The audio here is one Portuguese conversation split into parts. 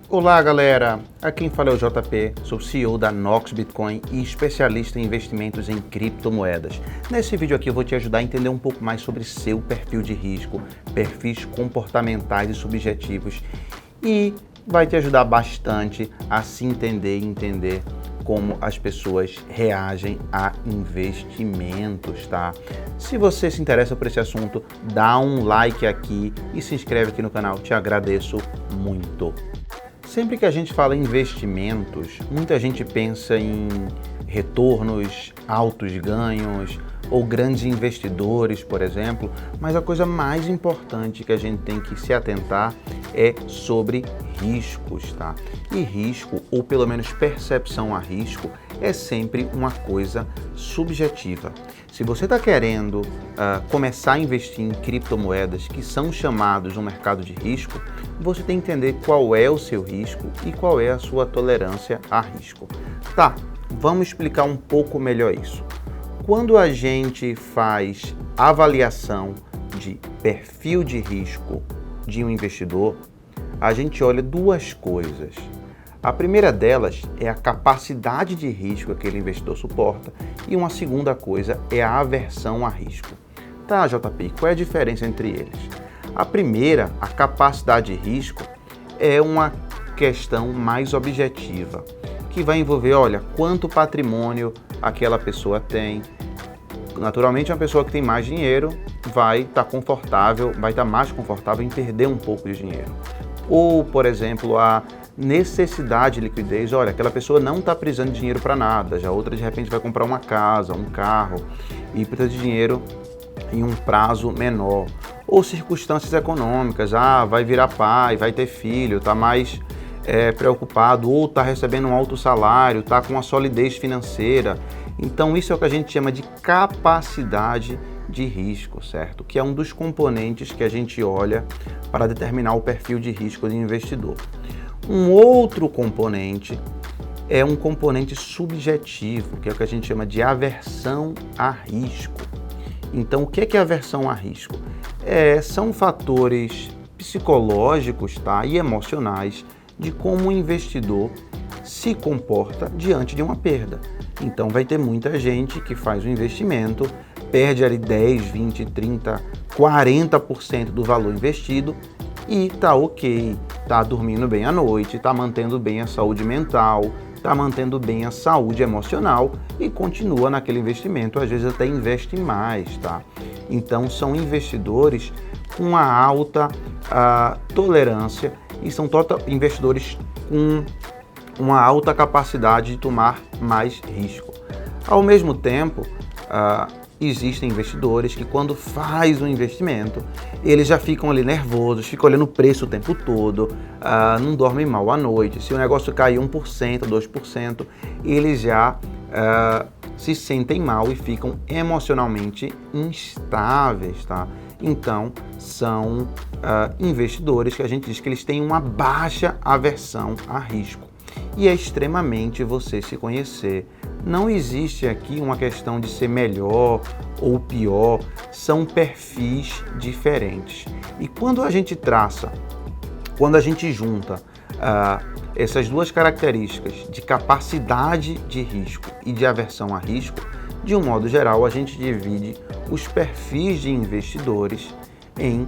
Olá galera, aqui quem fala é o JP, sou CEO da Nox Bitcoin e especialista em investimentos em criptomoedas. Nesse vídeo aqui eu vou te ajudar a entender um pouco mais sobre seu perfil de risco, perfis comportamentais e subjetivos e vai te ajudar bastante a se entender e entender como as pessoas reagem a investimentos, tá? Se você se interessa por esse assunto, dá um like aqui e se inscreve aqui no canal, te agradeço muito. Sempre que a gente fala em investimentos, muita gente pensa em retornos, altos ganhos ou grandes investidores, por exemplo, mas a coisa mais importante que a gente tem que se atentar é sobre riscos, tá? E risco, ou pelo menos percepção a risco, é sempre uma coisa subjetiva. Se você está querendo começar a investir em criptomoedas que são chamados no mercado de risco, você tem que entender qual é o seu risco e qual é a sua tolerância a risco. Tá, vamos explicar um pouco melhor isso. Quando a gente faz avaliação de perfil de risco de um investidor, a gente olha duas coisas. A primeira delas é a capacidade de risco que aquele investidor suporta e uma segunda coisa é a aversão a risco. Tá, JP, qual é a diferença entre eles? A primeira, a capacidade de risco, é uma questão mais objetiva, que vai envolver, olha, quanto patrimônio aquela pessoa tem. Naturalmente, uma pessoa que tem mais dinheiro vai estar mais confortável em perder um pouco de dinheiro. Ou, por exemplo, a necessidade de liquidez, olha, aquela pessoa não está precisando de dinheiro para nada, já outra de repente vai comprar uma casa, um carro e precisa de dinheiro em um prazo menor. Ou circunstâncias econômicas, vai virar pai, vai ter filho, está mais preocupado, ou está recebendo um alto salário, está com uma solidez financeira. Então isso é o que a gente chama de capacidade de risco, certo? Que é um dos componentes que a gente olha para determinar o perfil de risco de investidor. Um outro componente é um componente subjetivo, que é o que a gente chama de aversão a risco. Então, o que é aversão a risco? São fatores psicológicos, tá, e emocionais de como o investidor se comporta diante de uma perda. Então, vai ter muita gente que faz o investimento, perde ali 10, 20, 30, 40% do valor investido e tá ok, tá dormindo bem à noite, tá mantendo bem a saúde mental, tá mantendo bem a saúde emocional e continua naquele investimento, às vezes até investe mais, tá? Então são investidores com uma alta tolerância e são investidores com uma alta capacidade de tomar mais risco. Ao mesmo tempo, existem investidores que quando faz um investimento, eles já ficam ali nervosos, ficam olhando o preço o tempo todo, não dormem mal à noite. Se o negócio cair 1%, 2%, eles já se sentem mal e ficam emocionalmente instáveis, tá? Então, são investidores que a gente diz que eles têm uma baixa aversão a risco. E é extremamente você se conhecer. Não existe aqui uma questão de ser melhor ou pior, são perfis diferentes. E quando a gente junta essas duas características de capacidade de risco e de aversão a risco, de um modo geral, a gente divide os perfis de investidores em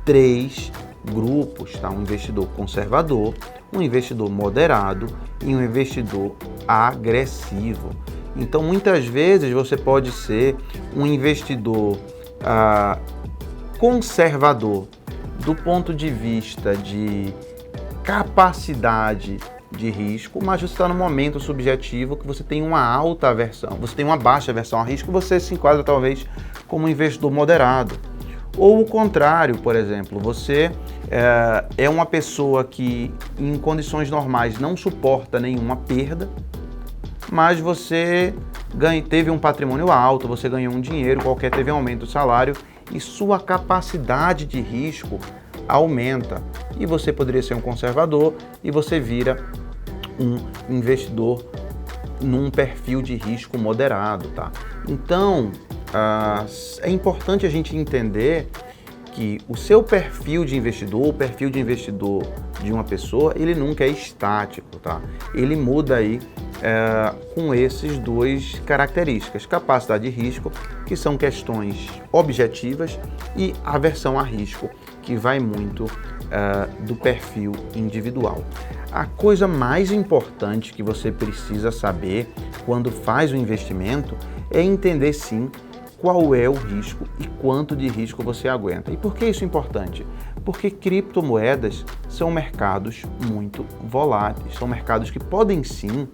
três grupos, tá? Um investidor conservador, um investidor moderado e um investidor agressivo. Então, muitas vezes você pode ser um investidor conservador do ponto de vista de capacidade de risco, mas você está no momento subjetivo que você tem uma alta aversão, você tem uma baixa aversão a risco, você se enquadra talvez como um investidor moderado. Ou o contrário, por exemplo, você é uma pessoa que em condições normais não suporta nenhuma perda, mas você teve um patrimônio alto, você ganhou um dinheiro qualquer, teve um aumento do salário e sua capacidade de risco aumenta. E você poderia ser um conservador e você vira um investidor num perfil de risco moderado, tá? Então, é importante a gente entender que o seu perfil de investidor, o perfil de investidor de uma pessoa, ele nunca é estático, tá? Ele muda aí com esses duas características, capacidade de risco, que são questões objetivas, e aversão a risco, que vai muito do perfil individual. A coisa mais importante que você precisa saber quando faz o investimento é entender sim qual é o risco e quanto de risco você aguenta. E por que isso é importante? Porque criptomoedas são mercados muito voláteis, são mercados que podem sim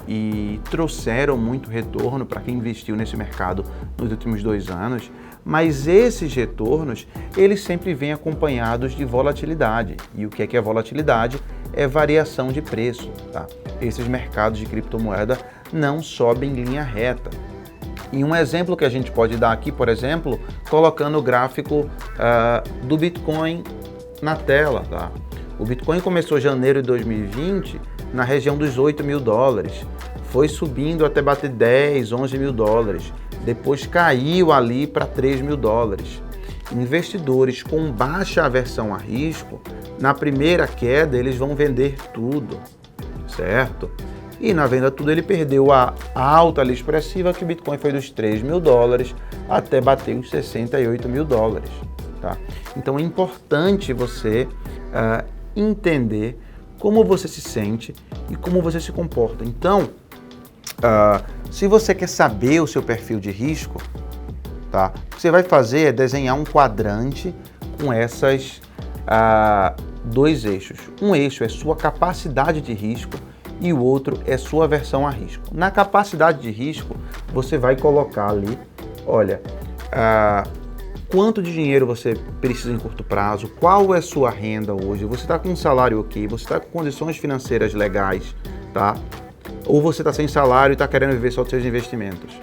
e trouxeram muito retorno para quem investiu nesse mercado nos últimos 2 anos, mas esses retornos, eles sempre vêm acompanhados de volatilidade. E o que é volatilidade? É variação de preço, tá? Esses mercados de criptomoeda não sobem em linha reta. E um exemplo que a gente pode dar aqui, por exemplo, colocando o gráfico do Bitcoin na tela, tá? O Bitcoin começou em janeiro de 2020 na região dos 8 mil dólares, foi subindo até bater 10, 11 mil dólares, depois caiu ali para 3 mil dólares. Investidores com baixa aversão a risco, na primeira queda eles vão vender tudo, certo? E na venda tudo ele perdeu a alta ali expressiva, que o Bitcoin foi dos 3 mil dólares até bater os 68 mil dólares. Tá? Então é importante você entender como você se sente e como você se comporta. Então, se você quer saber o seu perfil de risco, tá? O que você vai fazer é desenhar um quadrante com essas 2 eixos. Um eixo é sua capacidade de risco e o outro é sua aversão a risco. Na capacidade de risco, você vai colocar ali, olha, quanto de dinheiro você precisa em curto prazo, qual é a sua renda hoje, você está com um salário ok, você está com condições financeiras legais, tá? Ou você está sem salário e está querendo viver só dos seus investimentos.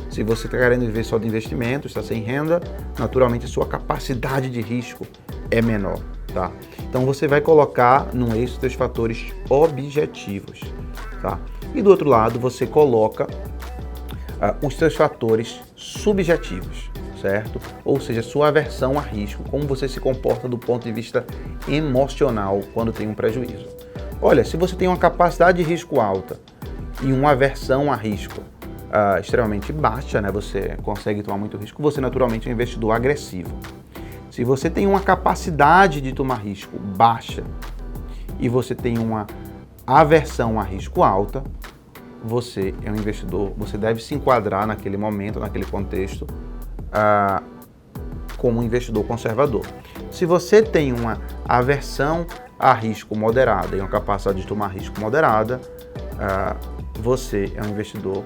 Se você está querendo viver só de investimentos, está sem renda, naturalmente a sua capacidade de risco é menor, tá? Então você vai colocar num eixo os seus fatores objetivos, tá? E do outro lado você coloca os seus fatores subjetivos, certo? Ou seja, sua aversão a risco, como você se comporta do ponto de vista emocional quando tem um prejuízo. Olha, se você tem uma capacidade de risco alta e uma aversão a risco extremamente baixa, né? Você consegue tomar muito risco, você naturalmente é um investidor agressivo. Se você tem uma capacidade de tomar risco baixa e você tem uma aversão a risco alta, você é um investidor, você deve se enquadrar naquele momento, naquele contexto, como um investidor conservador. Se você tem uma aversão a risco moderada e uma capacidade de tomar risco moderada, você é um investidor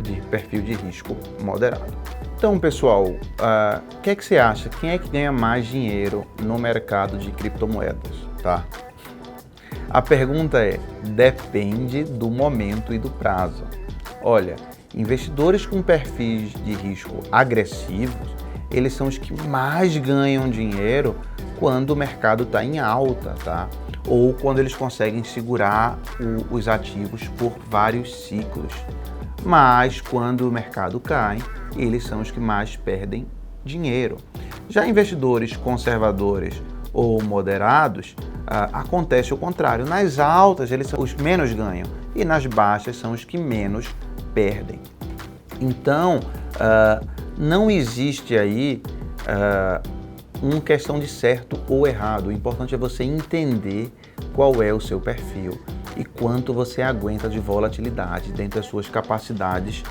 de perfil de risco moderado. Então, pessoal, o que é que você acha? Quem é que ganha mais dinheiro no mercado de criptomoedas? Tá? A pergunta é, depende do momento e do prazo. Olha, investidores com perfis de risco agressivos, eles são os que mais ganham dinheiro quando o mercado está em alta, tá? Ou quando eles conseguem segurar os ativos por vários ciclos. Mas quando o mercado cai, eles são os que mais perdem dinheiro. Já investidores conservadores ou moderados, acontece o contrário. Nas altas, eles são os que menos ganham e nas baixas são os que menos perdem. Então, não existe aí uma questão de certo ou errado. O importante é você entender qual é o seu perfil e quanto você aguenta de volatilidade dentro das suas capacidades,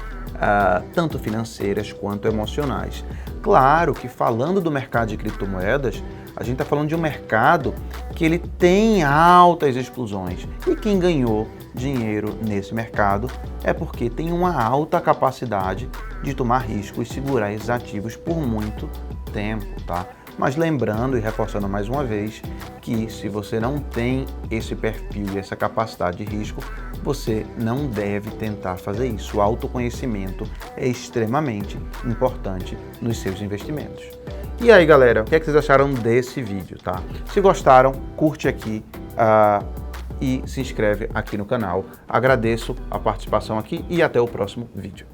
tanto financeiras quanto emocionais. Claro que falando do mercado de criptomoedas, a gente está falando de um mercado que ele tem altas explosões e quem ganhou dinheiro nesse mercado é porque tem uma alta capacidade de tomar risco e segurar esses ativos por muito tempo, tá? Mas lembrando e reforçando mais uma vez que se você não tem esse perfil e essa capacidade de risco, você não deve tentar fazer isso. O autoconhecimento é extremamente importante nos seus investimentos. E aí, galera, o que é que vocês acharam desse vídeo, tá? Se gostaram, curte aqui e se inscreve aqui no canal. Agradeço a participação aqui e até o próximo vídeo.